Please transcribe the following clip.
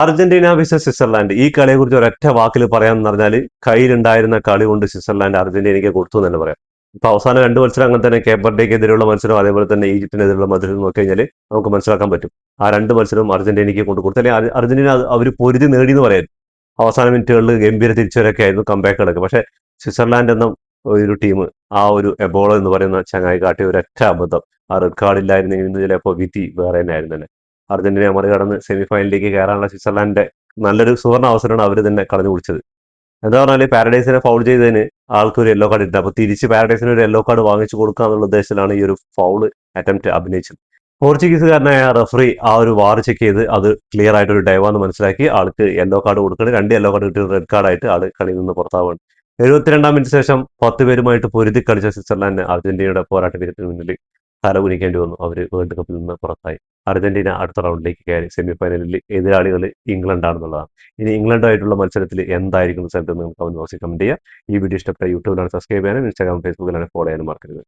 Argentina visas Switzerland ഈ കളിയെ കുറിച്ച് ഒരൊറ്റ വാക്കിൽ പറയാന്ന് പറഞ്ഞാൽ കയ്യിലുണ്ടായിരുന്ന കളി കൊണ്ട് സ്വിറ്റ്സർലാൻഡ് അർജന്റീനയ്ക്ക് കൊടുത്തു എന്ന് തന്നെ പറയാം. ഇപ്പൊ അവസാനം 2 മത്സരം അങ്ങനെ തന്നെ കേപ്പർഡേക്കെതിരെയുള്ള മത്സരം അതേപോലെ തന്നെ ഈജിപ്തിനെതിരെയുള്ള മത്സരം നോക്കി കഴിഞ്ഞാൽ നമുക്ക് മനസ്സിലാക്കാൻ പറ്റും. ആ 2 മത്സരവും അർജന്റീനയ്ക്ക് കൊണ്ട് കൊടുത്തു. അല്ലെങ്കിൽ അർജന്റീന അവർ പൊരുതി നേടി എന്ന് പറയാം. അവസാന മിനിറ്റുകളിൽ ഗംഭീര തിരിച്ചുവരൊക്കെ ആയിരുന്നു കംബാക്കുകളൊക്കെ. പക്ഷെ സ്വിറ്റ്സർലാൻഡ് എന്ന ഒരു ടീം ആ ഒരു എബോള എന്ന് പറയുന്ന ചങ്ങായി കാട്ടിയ ഒരൊറ്റ അബദ്ധം, ആ റെഡ് കാർഡ് ഇല്ലായിരുന്നെങ്കിൽ ഇന്ന് ചിലപ്പോൾ വിധി വേറെ തന്നെ ആയിരുന്നു തന്നെ. അർജന്റീന മറികടന്ന് സെമി ഫൈനലിലേക്ക് കയറാനുള്ള സ്വിറ്റ്സർലാൻഡിന്റെ നല്ലൊരു സുവർണ്ണ അവസരമാണ് അവർ തന്നെ കളഞ്ഞു കുടിച്ചത്. എന്താ പറഞ്ഞാല് പാരഡൈസിനെ ഫൗൾ ചെയ്തതിന് ആൾക്ക് ഒരു യെല്ലോ കാർഡ് ഇട്ടു. അപ്പൊ തിരിച്ച് പാരഡൈസിന് ഒരു യെല്ലോ കാർഡ് വാങ്ങിച്ചു കൊടുക്കുക എന്നുള്ള ഉദ്ദേശത്തിലാണ് ഈ ഒരു ഫൗള് അറ്റംപ്റ്റ് അഭിനയിച്ചത്. പോർച്ചുഗീസുകാരനായ റഫറി ആ ഒരു വാർ ചെക്ക് ചെയ്ത് അത് ക്ലിയർ ആയിട്ട് ഒരു ഡൈവാന്ന് മനസ്സിലാക്കി ആൾക്ക് യെല്ലോ കാർഡ് കൊടുക്കണം. 2 യെല്ലോ കാർഡ് കിട്ടി, റെഡ് കാർഡായിട്ട് ആള് കളിയിൽ നിന്ന് പുറത്താവുകയാണ്. 72-ാം മിനിറ്റ് ശേഷം 10 പേരുമായിട്ട് പൊരുതി കളിച്ച സ്വിറ്റ്സർലാൻഡ് അർജന്റീനയുടെ പോരാട്ട വീരത്തിന് മുന്നിൽ തല കുനിക്കേണ്ടി വന്നു. അവർ വേൾഡ് കപ്പിൽ നിന്ന് പുറത്തായി. അർജന്റീന അടുത്ത റൗണ്ടിലേക്ക് കയറി. സെമി ഫൈനലിൽ എതിരാളികൾ ഇംഗ്ലണ്ടാണെന്നുള്ളതാണ്. ഇനി ഇംഗ്ലണ്ടുമായിട്ടുള്ള മത്സരത്തിൽ എന്തായിരിക്കും റിസൾട്ട് എന്ന് കമന്റ് ബോക്സിൽ കമന്റ് ചെയ്യുക. ഈ വീഡിയോ ഇഷ്ടപ്പെട്ട യൂട്യൂബിലാണ് സബ്സ്ക്രൈബ് ചെയ്യാനും ഇൻസ്റ്റാഗ്രാം ഫേസ്ബുക്കിലാണ് ഫോളോ ചെയ്യാനും മറക്കരുത്.